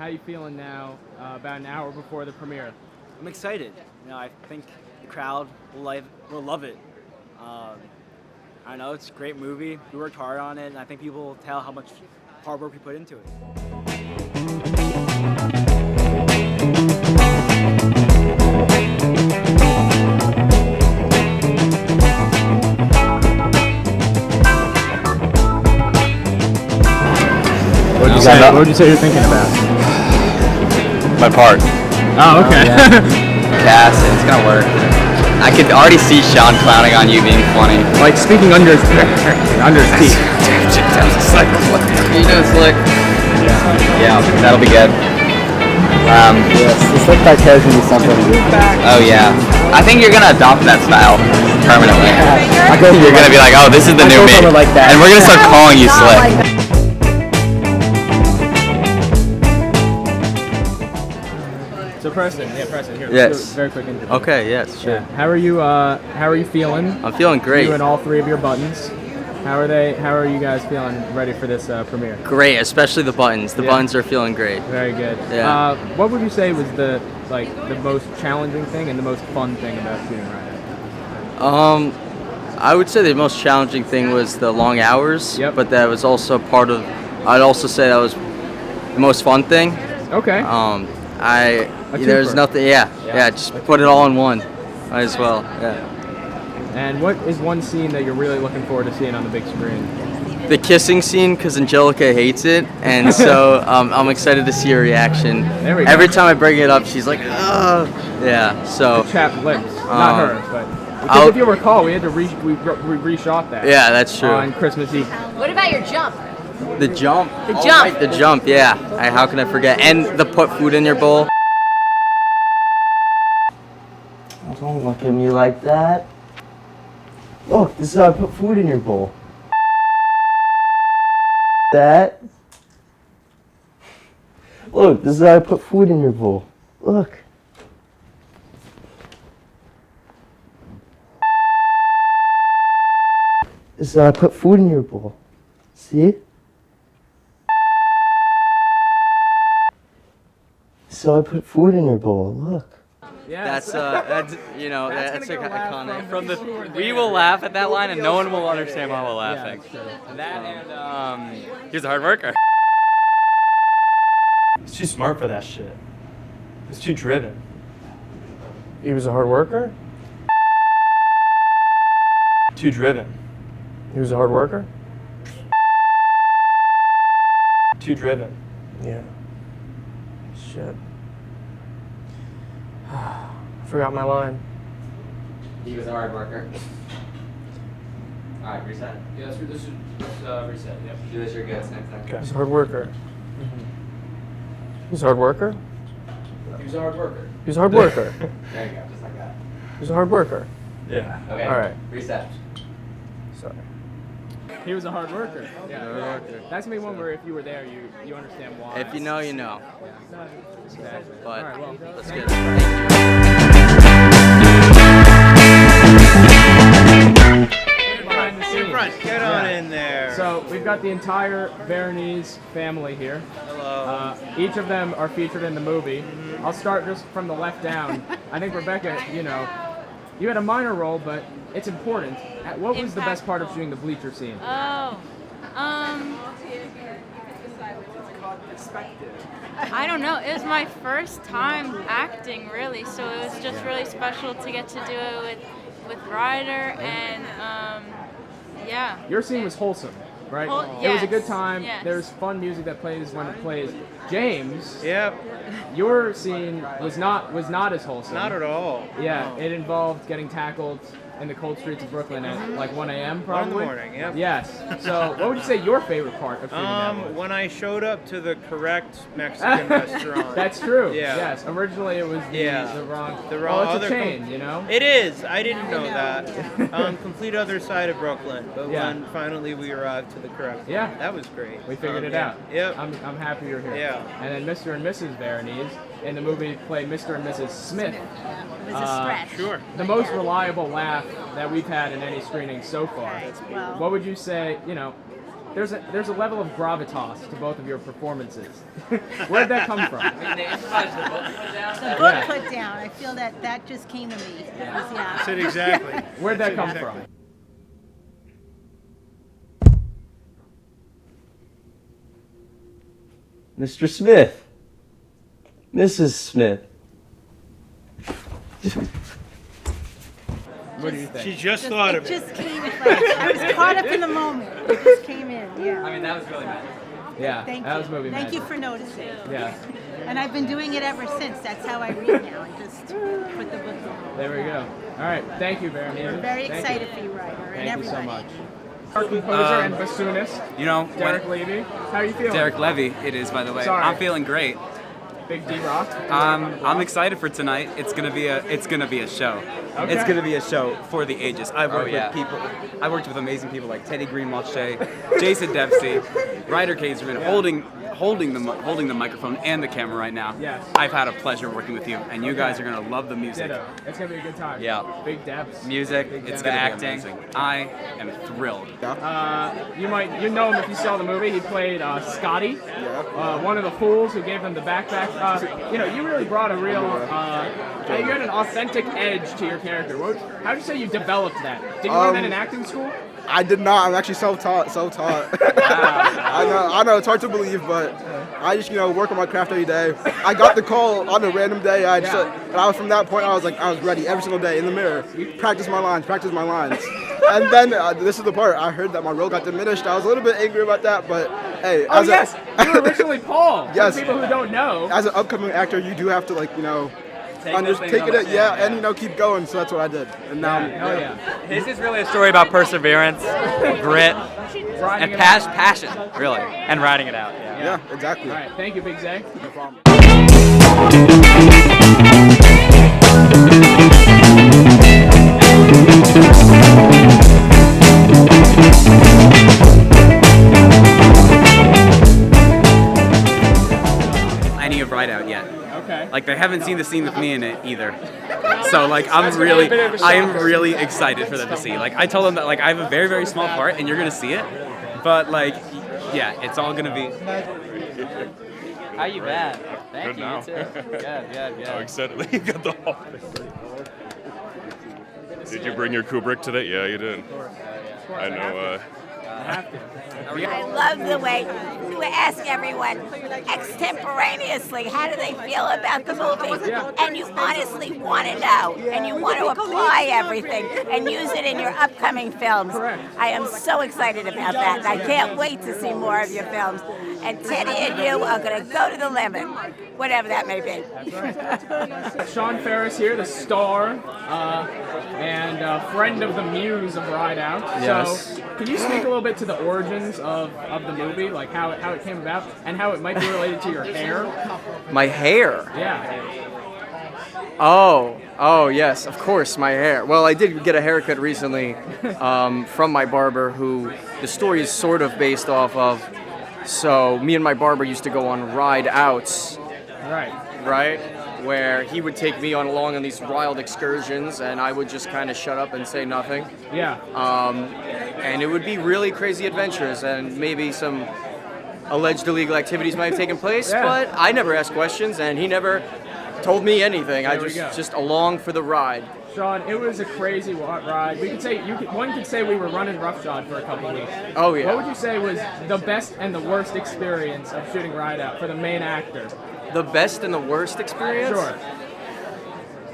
how you feeling now, about an hour before the premiere? I'm excited. I think the crowd will love it. I don't know, it's a great movie. We worked hard on it, and I think people will tell how much hard work we put into it. What would you say you're thinking about? My part. Oh, okay. Cast, it's gonna work. I could already see Sean clowning on you being funny. Like speaking under his teeth. Slick. You know, slick. Yeah, that'll be good. Yes, the slick back hair can be something. Oh yeah. I think you're gonna adopt that style permanently. You're gonna be like, oh, this is the new me, like that. and we're gonna start calling you slick. So Preston, here. Yes. Let's do a very quick interview. Okay. Yes. Sure. Yeah. How are you feeling? I'm feeling great. You and all three of your buttons. How are you guys feeling ready for this premiere? Great, especially the buttons. The Yeah. buttons are feeling great. Very good. Yeah. What would you say was the most challenging thing and the most fun thing about shooting Riot? I would say the most challenging thing was the long hours. Yep. But that was also part of. I'd also say that was the most fun thing. Okay. There's twofer. nothing. Yeah. Just put it all in one. Might as well. Yeah. And what is one scene that you're really looking forward to seeing on the big screen? The kissing scene, because Angelica hates it, and so I'm excited to see her reaation. There we go. Every time I bring it up, she's like, ugh. Yeah. So. Chapped lips. Not her, but because if you recall, we had to we reshot that. Yeah, that's true. On Christmas Eve. What about your jump? The jump. The Oh, jump. right, the jump. Yeah. How can I forget? And the put food in your bowl. Don't look at me like that. Look, this is how I put food in your bowl. That. Look, this is how I put food in your bowl. Look. This is how I put food in your bowl. See? So I put food in your bowl. Look. Yeah. That's That's that's gonna like go laugh iconic. from the We beginning. will laugh at that line, and no one will understand why we're laughing. That and he's a hard worker. He's too smart for that shit. He's too driven. He was a hard worker. Too driven. He was a hard worker. Too driven. Yeah. Shit. Forgot my line. He was a hard worker. All right, reset. Yeah, this is reset. Yep. Do this, you're good. Next time. He was a hard worker. He was a hard worker. He was a hard worker. He was a hard worker. There you go, just like that. He was a hard worker. Yeah. Okay. All right. Reset. Sorry. He was a hard worker. Yeah, hard worker. That's maybe one where if you were there, you understand why. If you know, you know. Exactly. But All right, well, that's good. Thank you. behind the scenes. Get on in there. So we've got the entire Veronese family here. Hello. Each of them are featured in the movie. I'll start just from the left down. I think Rebecca, you had a minor role, but it's important. What was the best part of shooting the bleacher scene? I don't know. It was my first time acting, really, so it was just really special to get to do it with Ryder, and yeah. Your scene was wholesome, right? It was a good time. There's fun music that plays when it plays. James. Yep. Your scene was not as wholesome. Not at all. Yeah, No. it involved getting tackled in the cold streets of Brooklyn at like 1 a.m. probably. 1 in the morning, yep. Yes. So, what would you say your favorite part of shooting that was? When I showed up to the correct Mexican restaurant. That's true. Yeah. Yes. Originally, it was the wrong. The wrong Well, it's other a chain, you know. It is. I didn't know that. Complete other side of Brooklyn. But Yeah. when finally we arrived to the correct one, Yeah. that was great. We figured it yeah. out. Yep. I'm happy you're here. Yeah. And then Mr. and Mrs. Veronese in the movie play Mr. and Mrs. Smith. It was a stretch. Sure. The most reliable laugh that we've had in any screening so far. Well. What would you say, there's a level of gravitas to both of your performances. Where'd that come from? The book put down. I feel that just came to me. Yeah. Said exactly. Where'd that come from? Mr. Smith. Mrs. Smith. What do you think? She just thought of It it. just came. I was caught up in the moment. It just came in. Yeah. I mean, that was really nice. Yeah, Thank that you. was movie Thank magic. you for noticing. Yeah, And I've been doing it ever since. That's how I read now. I just put the book down. there we go. All right, thank you very much. We're very Thank excited you. for you, Ryder, and Thank you so everybody. much. Our composer and bassoonist, You know, Derek Levy. How are you feeling? Derek Levy, it is, by the way. Sorry. I'm feeling great. Big D-Rock. I'm excited for tonight. It's gonna be a show. Okay. It's gonna be a show for the ages. I've worked yeah. with people. I worked with amazing people like Teddy Greenwald-Shea, Jason Dempsey, Ryder Kaiserman, holding the microphone and the camera right now. Yes. I've had a pleasure working with you, and you guys are gonna love the music. Ditto. It's gonna be a good time. Yeah. Big depths. Music, Big it's depths. gonna be amazing. I am thrilled. You know him if you saw the movie. He played Scotty, one of the fools who gave them the backpack. You really brought a real, you had an authentic edge to your character. How would you say you developed that? Did you learn that in acting school? I did not. I'm actually self-taught. I know. It's hard to believe, but I just work on my craft every day. I got the call on a random day. And from that point, I was ready every single day in the mirror. Practice my lines. And then this is the part. I heard that my role got diminished. I was a little bit angry about that, but hey. Oh yes, you were originally Paul. Yes. For people who don't know. As an upcoming actor, you do have to take it, and keep going. So that's what I did. And now, His is really a story about perseverance, grit, and passion, really, and riding it out. Yeah, exactly. All right, thank you, Big Zay. No problem. Any of Ride Out yet? Okay. Like they haven't seen the scene with me in it either. So like I am really excited for them to see. Like I told them that like I have a very, very small part and you're gonna see it. But like yeah, it's all gonna be. How you been? Thank Good you. now. You too. Good. Oh, excited. You got the whole Did you bring your Kubrick today? Yeah, you did. I know. I love the way you ask everyone extemporaneously how do they feel about the movie, and you honestly want to know, and you want to apply everything and use it in your upcoming films. I am so excited about that, and I can't wait to see more of your films. And Teddy and you are going to go to the limit, whatever that may be. Sean Ferris here, the star and friend of the muse of Ride Out. Yes. So, can you speak a little bit to the origins of the movie, like how it came about, and how it might be related to your hair? My hair? Yeah. Oh, yes, of course, my hair. Well, I did get a haircut recently from my barber, who the story is sort of based off of. So, me and my barber used to go on ride outs. Right? Where he would take me along on these wild excursions, and I would just kind of shut up and say nothing. Yeah. And it would be really crazy adventures, and maybe some alleged illegal activities might have taken place, but I never asked questions, and he never told me anything. I just along for the ride. Sean, it was a crazy ride. One could say we were running roughshod for a couple of weeks. Oh yeah. What would you say was the best and the worst experience of shooting Ride Out for the main actor? The best and the worst experience? Sure.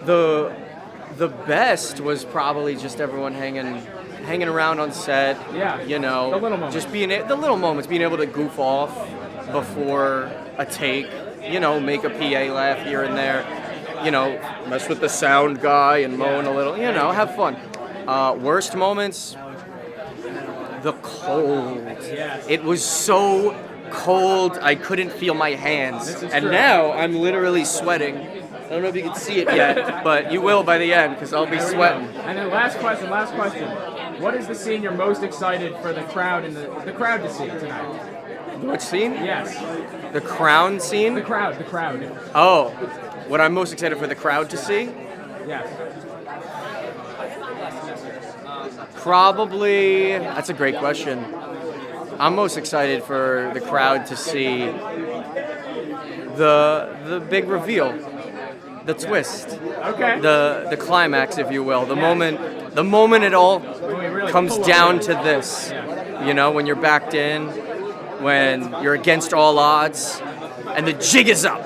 The best was probably just everyone hanging around on set. Yeah. You know, the little moments. just the little moments, being able to goof off before a take. You know, make a PA laugh here and there. You know, mess with the sound guy and moan a little. You know, have fun. Worst moments. The cold. Yes. It was so cold I couldn't feel my hands, and true. now I'm literally sweating. I don't know if you can see it yet, but you will by the end because I'll be sweating. And then last question. What is the scene you're most excited for the crowd and the crowd to see tonight? Which scene? Yes. The crown scene? The crowd. Oh, what I'm most excited for the crowd to see? Yes. Probably, that's a great question. I'm most excited for the crowd to see the big reveal, the twist, the climax, if you will, the moment it all comes down to this. You know, when you're backed in, when you're against all odds, and the jig is up.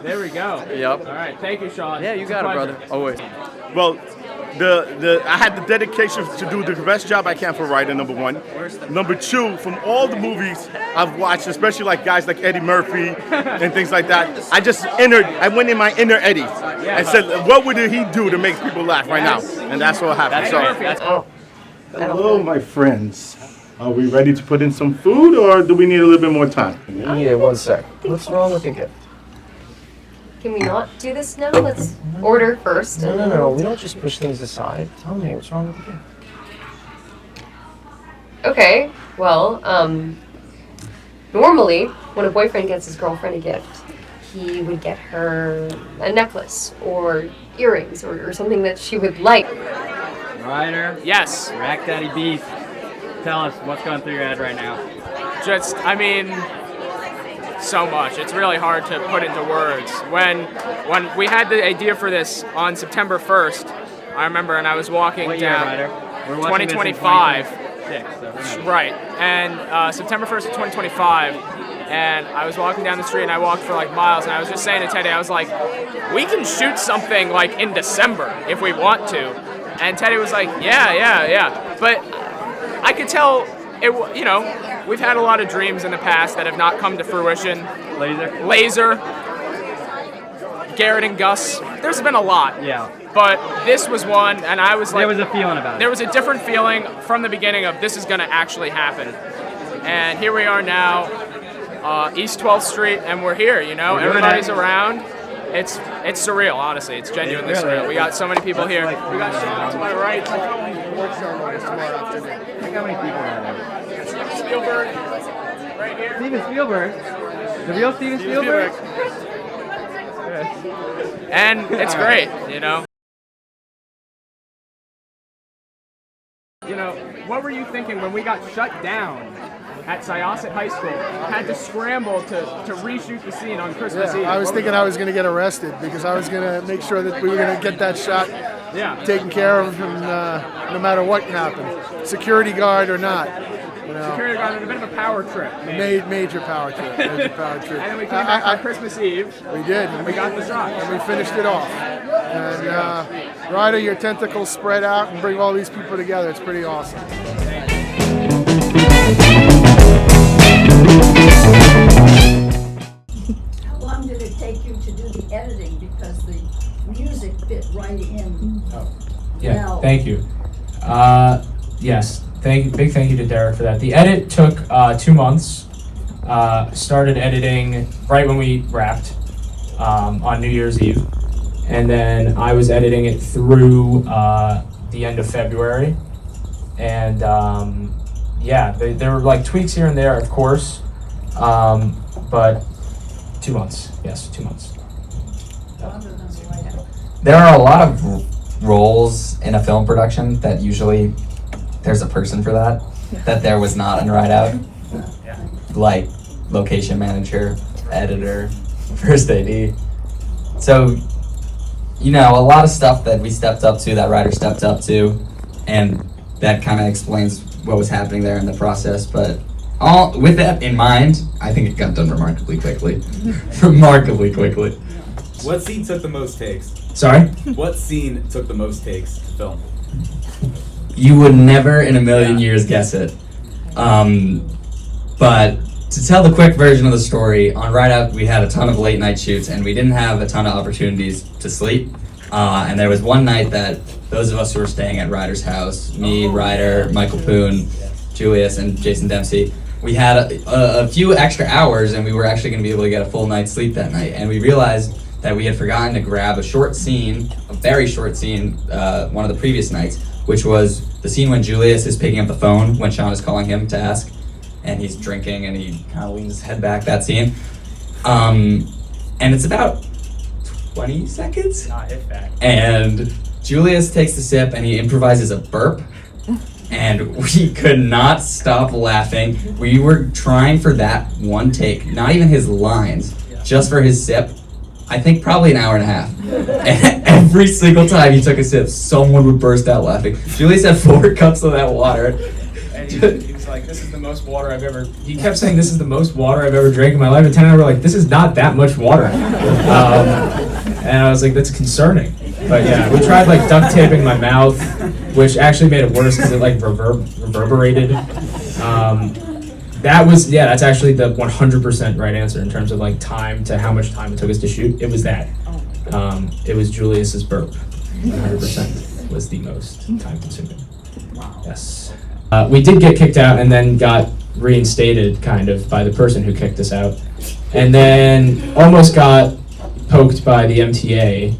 There we go. Yep. All right, thank you, Sean. Yeah, you got it, brother. Always. Well, I had the dedication to do the best job I can for writing, number one. Number two, from all the movies I've watched, especially like guys like Eddie Murphy and things like that, I went in my inner Eddie and said, what would he do to make people laugh right now? And that's what happened. Hello, my friends. Are we ready to put in some food, or do we need a little bit more time? Yeah, 1 sec. What's wrong with your gift? Can we not do this now? Let's order first. No. We don't just push things aside. Tell me, what's wrong with your gift? Okay, well, normally when a boyfriend gets his girlfriend a gift, he would get her a necklace or earrings or something that she would like. Ryder. Yes. Rack Daddy Beef. Tell us what's going through your head right now. Just, I mean, so much. It's really hard to put into words. When we had the idea for this on September 1st, I remember, and I was walking What year, down Ryder? We're watching this in 2025. 2026, so Right. And September 1st of 2025, and I was walking down the street, and I walked for like miles, and I was just saying to Teddy, I was like, we can shoot something like in December if we want to. And Teddy was like, yeah. But I could tell, we've had a lot of dreams in the past that have not come to fruition. Laser. Garrett and Gus. There's been a lot. Yeah. But this was one, and I was like... There was a feeling about it. There was a different feeling from the beginning of this is going to actually happen. And here we are now, East 12th Street, and we're here, Everybody's around. It's surreal, honestly. It's genuinely surreal. We got so many people here. We got Sean to my right. Look how many people are there. Steven Spielberg, right here. Steven Spielberg? The real Steven Spielberg? And it's great, What were you thinking when we got shut down at Syosset High School? Had to scramble to reshoot the scene on Christmas Eve. I was thinking I was going to get arrested because I was going to make sure that we were going to get that shot taken care of, and no matter what happened, security guard or not. Security guard had a bit of a power trip. Major power trip. Major power trip. And then we came back on Christmas Eve. We did. And we got the shot. And we finished it off. And Ryder, your tentacles spread out and bring all these people together. It's pretty awesome. How long did it take you to do the editing? Because the music fit right in. Yeah, Now. thank you. Yes, big thank you to Derek for that. The edit took 2 months. Started editing right when we wrapped on New Year's Eve. And then I was editing it through the end of February. And there were like tweaks here and there, of course. But 2 months, yes, 2 months. There are a lot of roles in a film production that usually there's a person for that there was not in Ride Out. Like location manager, editor, first AD. So, a lot of stuff that we stepped up to, that Ryder stepped up to, and that kind of explains what was happening there in the process. But with that in mind, I think it got done remarkably quickly. What scene took the most takes? Sorry? What scene took the most takes to film? You would never in a million years guess it. But to tell the quick version of the story, on Ride Out we had a ton of late night shoots and we didn't have a ton of opportunities to sleep. And there was one night that those of us who were staying at Ryder's house, me, Ryder, Michael Poon, Julius, and Jason Dempsey, we had a few extra hours and we were actually going to be able to get a full night's sleep that night. And we realized that we had forgotten to grab a short scene, a very short scene, one of the previous nights, which was the scene when Julius is picking up the phone when Sean is calling him to ask, and he's drinking and he kind of leans his head back, that scene. And it's about 20 seconds. Not hit back. And Julius takes the sip and he improvises a burp. and we could not stop laughing. We were trying for that one take, not even his lines, just for his sip. I think probably an hour and a half. And every single time he took a sip, someone would burst out laughing. Julius had 4 cups of that water. And he was like, this is the most water I've ever... He kept saying, this is the most water I've ever drank in my life. And 10 and I were like, this is not that much water. And I was like, that's concerning. But yeah, we tried like duct taping my mouth, which actually made it worse because it like reverberated. That's actually the 100% right answer in terms of like time to how much time it took us to shoot. It was that. It was Julius's burp. 100% was the most time consuming. Yes. We did get kicked out and then got reinstated kind of by the person who kicked us out. And then almost got poked by the MTA.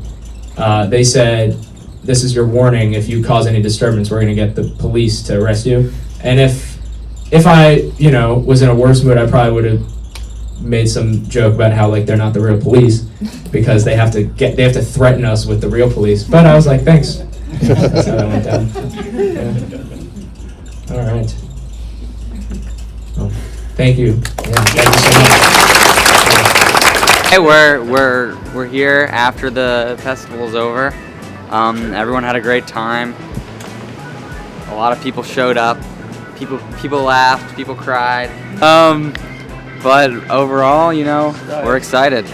They said, this is your warning. If you cause any disturbance, we're going to get the police to arrest you. And if I, was in a worse mood, I probably would have made some joke about how like they're not the real police because they have to threaten us with the real police. But I was like, thanks. That's how that went down. Yeah. All right. Oh, thank you. Yeah, thank you so much. Hey, we're here after the festival's over. Everyone had a great time. A lot of people showed up. People laughed. People cried. But overall, we're excited.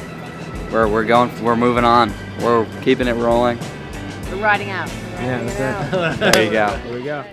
We're moving on. We're keeping it rolling. We're riding out. Yeah, that's it. There you go. Here we go.